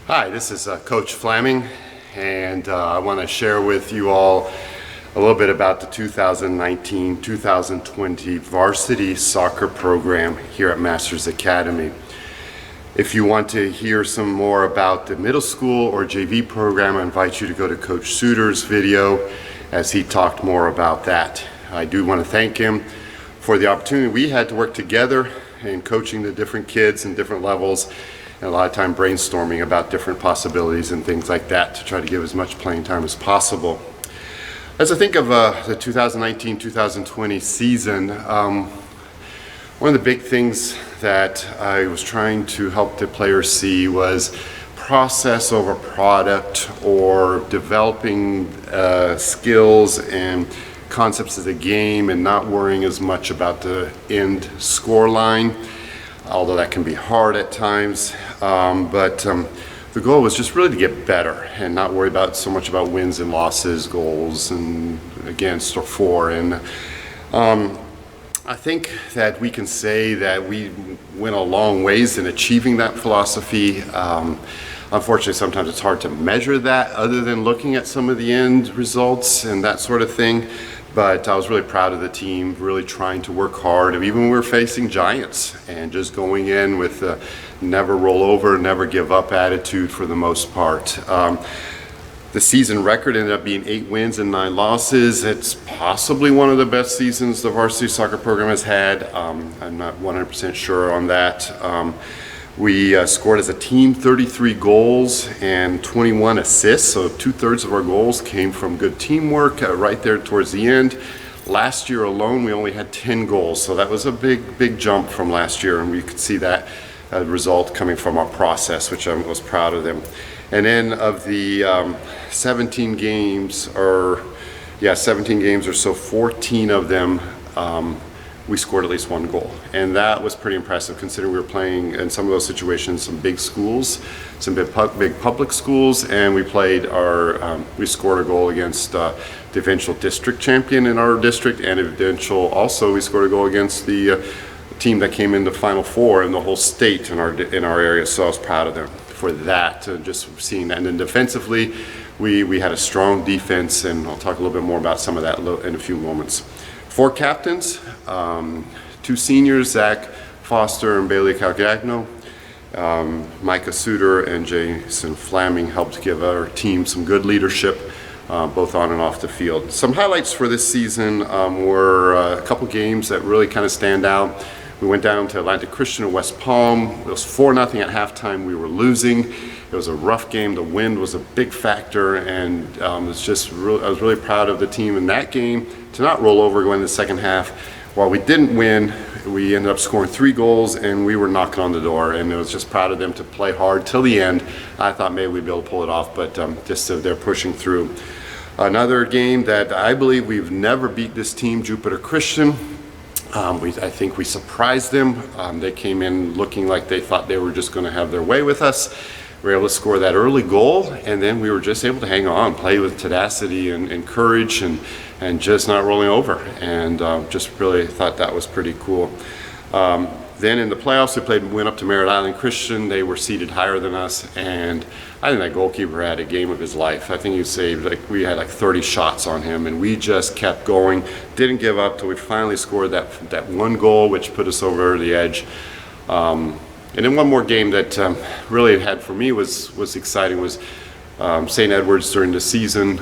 Hi, this is Coach Flaming, and I want to share with you all a little bit about the 2019-2020 varsity soccer program here at Masters Academy. If you want to hear some more about the middle school or JV program, I invite you to go to Coach Suter's video as he talked more about that. I do want to thank him for the opportunity we had to work together in coaching the different kids in different levels, and a lot of time brainstorming about different possibilities and things like that to try to give as much playing time as possible. As I think of the 2019-2020 season, one of the big things that I was trying to help the players see was process over product, or developing skills and concepts of the game and not worrying as much about the end score line, although that can be hard at times. But the goal was just really to get better and not worry about so much about wins and losses, goals and against or for. And I think that we can say that we went a long ways in achieving that philosophy. Unfortunately, sometimes it's hard to measure that other than looking at some of the end results and that sort of thing. But I was really proud of the team, really trying to work hard, even when we were facing giants, and just going in with a never roll over, never give up attitude for the most part. The season record ended up being 8 wins and 9 losses. It's possibly one of the best seasons the varsity soccer program has had. I'm not 100% sure on that. We scored as a team 33 goals and 21 assists, so 2/3 of our goals came from good teamwork right there towards the end. Last year alone, we only had 10 goals, so that was a big jump from last year, and we could see that result coming from our process, which I was proud of them. And then of the 17 games or so, 14 of them we scored at least 1 goal, and that was pretty impressive considering we were playing in some of those situations some big schools, some big public schools, and we scored a goal against the eventual district champion in our district, and also we scored a goal against the team that came in the Final Four in the whole state in our area. So I was proud of them for that, just seeing that. And then defensively, we had a strong defense, and I'll talk a little bit more about some of that in a few moments. 4 captains, 2 seniors, Zach Foster and Bailey Calgagno. Micah Suter and Jason Flaming helped give our team some good leadership, both on and off the field. Some highlights for this season were a couple games that really kind of stand out. We went down to Atlantic Christian in West Palm. It was 4-0 at halftime. We were losing. It was a rough game. The wind was a big factor, and I was really proud of the team in that game to not roll over going into the second half. While we didn't win, we ended up scoring 3 goals, and we were knocking on the door, and I was just proud of them to play hard till the end. I thought maybe we'd be able to pull it off, but they're pushing through. Another game that I believe we've never beat this team, Jupiter Christian. I think we surprised them. They came in looking like they thought they were just going to have their way with us. We were able to score that early goal, and then we were just able to hang on, play with tenacity and courage, and just not rolling over, and just really thought that was pretty cool. Then in the playoffs, we went up to Merritt Island Christian. They were seated higher than us, and I think that goalkeeper had a game of his life. I think he saved, we had 30 shots on him, and we just kept going, didn't give up till we finally scored that 1 goal, which put us over the edge. And then one more game that really had for me was exciting was St. Edward's during the season.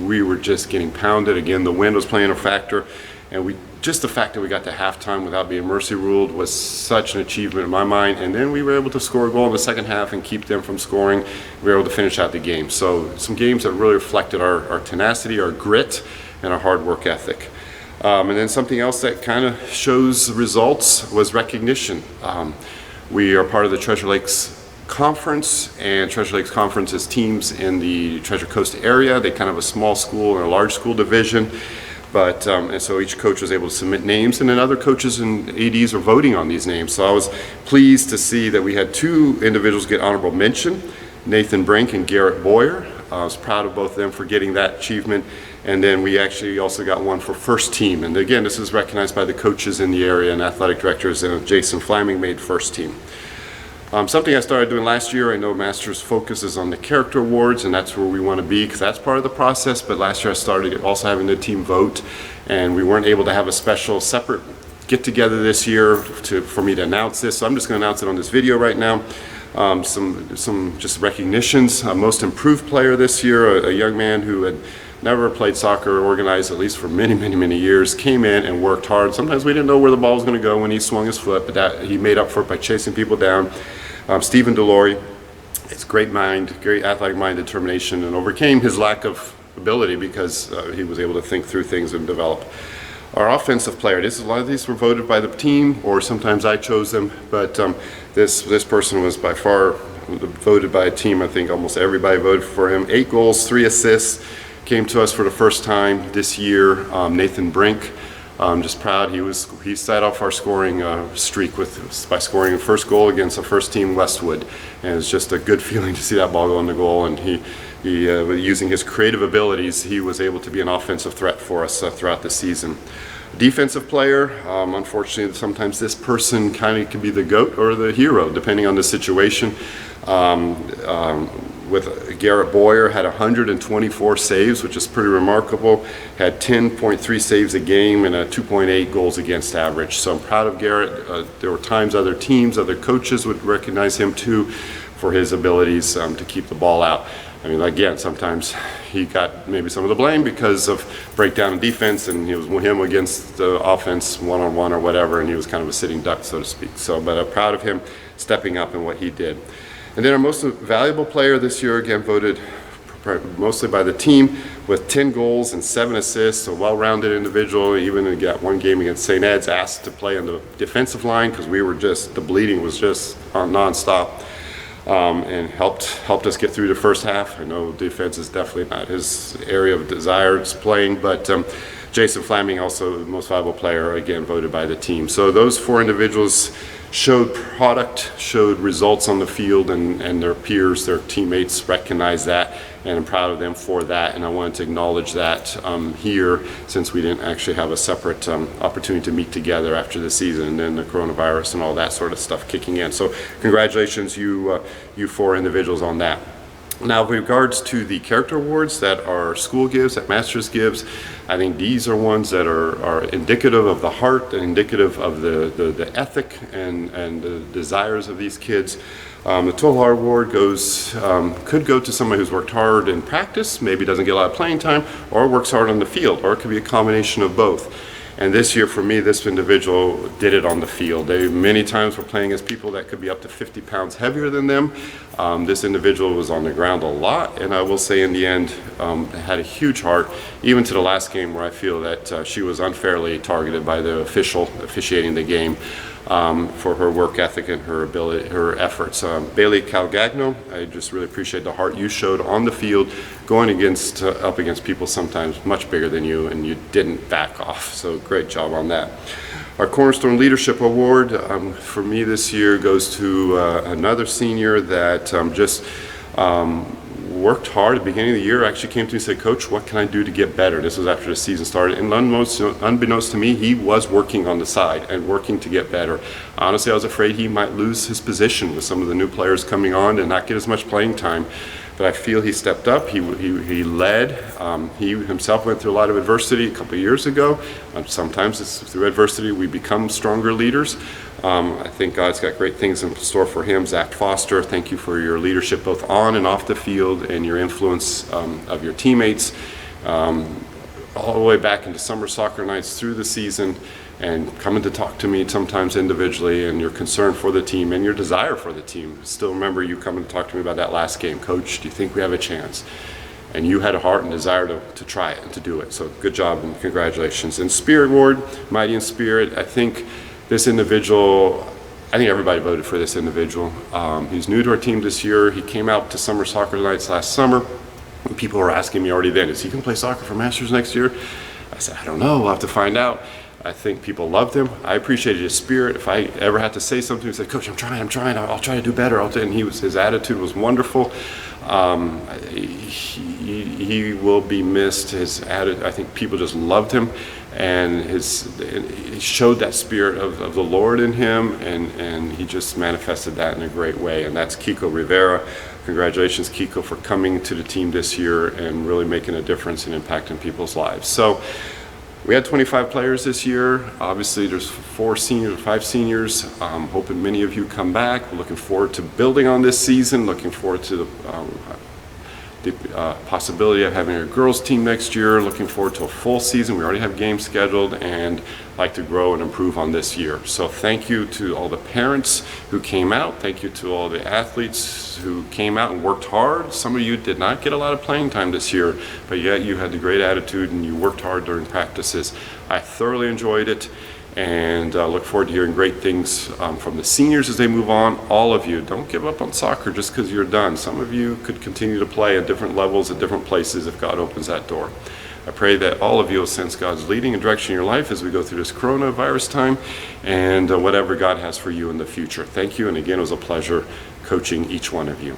We were just getting pounded. Again, the wind was playing a factor, and just the fact that we got to halftime without being mercy ruled was such an achievement in my mind. And then we were able to score a goal in the second half and keep them from scoring. We were able to finish out the game. So some games that really reflected our tenacity, our grit, and our hard work ethic. And then something else that kind of shows results was recognition. We are part of the Treasure Lakes Conference, and Treasure Lakes Conference is teams in the Treasure Coast area. They kind of a small school and a large school division. But and so each coach was able to submit names, and then other coaches and ADs are voting on these names. So I was pleased to see that we had 2 individuals get honorable mention, Nathan Brink and Garrett Boyer. I was proud of both of them for getting that achievement. And then we actually also got one for first team. And again, this is recognized by the coaches in the area and athletic directors, and Jason Flaming made first team. Something I started doing last year, I know Masters focuses on the character awards, and that's where we want to be because that's part of the process, but last year I started also having the team vote, and we weren't able to have a special separate get together this year for me to announce this, so I'm just going to announce it on this video right now. Some just recognitions. Most improved player this year, a young man who had never played soccer or organized, at least for many years, came in and worked hard. Sometimes we didn't know where the ball was going to go when he swung his foot, but that he made up for it by chasing people down. Stephen Delory, his great mind, great athletic mind, determination, and overcame his lack of ability because he was able to think through things and develop. Our offensive player, a lot of these were voted by the team, or sometimes I chose them, but this person was by far voted by a team. I think almost everybody voted for him. 8 goals, 3 assists, came to us for the first time this year. Nathan Brink, just proud. He set off our scoring streak by scoring the first goal against the first team Westwood, and it's just a good feeling to see that ball go in the goal. And he using his creative abilities, he was able to be an offensive threat for us throughout the season. Defensive player, unfortunately, sometimes this person kind of can be the GOAT or the hero, depending on the situation. With Garrett Boyer, had 124 saves, which is pretty remarkable. Had 10.3 saves a game and a 2.8 goals against average. So I'm proud of Garrett. There were times other teams, other coaches would recognize him too for his abilities to keep the ball out. I mean, again, sometimes he got maybe some of the blame because of breakdown in defense, and it was him against the offense one-on-one or whatever, and he was kind of a sitting duck, so to speak. So, but I'm proud of him stepping up in what he did. And then our most valuable player this year, again, voted mostly by the team with 10 goals and 7 assists, a well-rounded individual. Even got one game against St. Ed's, asked to play on the defensive line because the bleeding was just nonstop. And helped us get through the first half. I know defense is definitely not his area of desire, it's playing, but Jason Flaming, also the most valuable player, again voted by the team. So those 4 individuals showed product, showed results on the field, and their peers, their teammates recognized that, and I'm proud of them for that, and I wanted to acknowledge that here, since we didn't actually have a separate opportunity to meet together after the season, and then the coronavirus and all that sort of stuff kicking in. So congratulations, you 4 individuals on that. Now, with regards to the character awards that our school gives, that Masters gives, I think these are ones that are indicative of the heart and indicative of the ethic and the desires of these kids. The Total Heart Award could go to somebody who's worked hard in practice, maybe doesn't get a lot of playing time, or works hard on the field, or it could be a combination of both. And this year, for me, this individual did it on the field. They many times were playing as people that could be up to 50 pounds heavier than them. This individual was on the ground a lot, and I will say in the end, had a huge heart, even to the last game where I feel that she was unfairly targeted by the official officiating the game. For her work ethic and her ability, her efforts. Bailey Calgagno, I just really appreciate the heart you showed on the field, going up against people sometimes much bigger than you, and you didn't back off. So great job on that. Our Cornerstone Leadership Award for me this year goes to another senior that worked hard at the beginning of the year. Actually came to me and said, "Coach, what can I do to get better?" This was after the season started, and unbeknownst to me, he was working on the side and working to get better. Honestly, I was afraid he might lose his position with some of the new players coming on and not get as much playing time. But I feel he stepped up, he led, he himself went through a lot of adversity a couple of years ago. Sometimes it's through adversity we become stronger leaders. I think God's got great things in store for him. Zach Foster, thank you for your leadership both on and off the field, and your influence of your teammates all the way back into summer soccer nights through the season, and coming to talk to me sometimes individually, and your concern for the team and your desire for the team. Still remember you coming to talk to me about that last game. "Coach, do you think we have a chance?" And you had a heart and desire to try it and to do it. So good job and congratulations. And Spirit Award, Mighty in Spirit, I think this individual, I think everybody voted for this individual. He's new to our team this year. He came out to summer soccer nights last summer. And people were asking me already then, is he going to play soccer for Masters next year? I said, I don't know, we'll have to find out. I think people loved him. I appreciated his spirit. If I ever had to say something, he said, "Coach, I'm trying, I'll try to do better." And his attitude was wonderful. He will be missed. His attitude, I think people just loved him. and he showed that spirit of the Lord in him, and he just manifested that in a great way. And that's Kiko Rivera. Congratulations, Kiko, for coming to the team this year and really making a difference and impacting people's lives. So we had 25 players this year. Obviously, there's 5 seniors. Hoping many of you come back. We're looking forward to building on this season, looking forward to the possibility of having a girls team next year, looking forward to a full season. We already have games scheduled and like to grow and improve on this year. So thank you to all the parents who came out. Thank you to all the athletes who came out and worked hard. Some of you did not get a lot of playing time this year, but yet you had the great attitude and you worked hard during practices. I thoroughly enjoyed it, and look forward to hearing great things from the seniors as they move on. All of you, don't give up on soccer just because you're done. Some of you could continue to play at different levels, at different places if God opens that door. I pray that all of you will sense God's leading and direction in your life as we go through this coronavirus time, and whatever God has for you in the future. Thank you, and again, it was a pleasure coaching each one of you.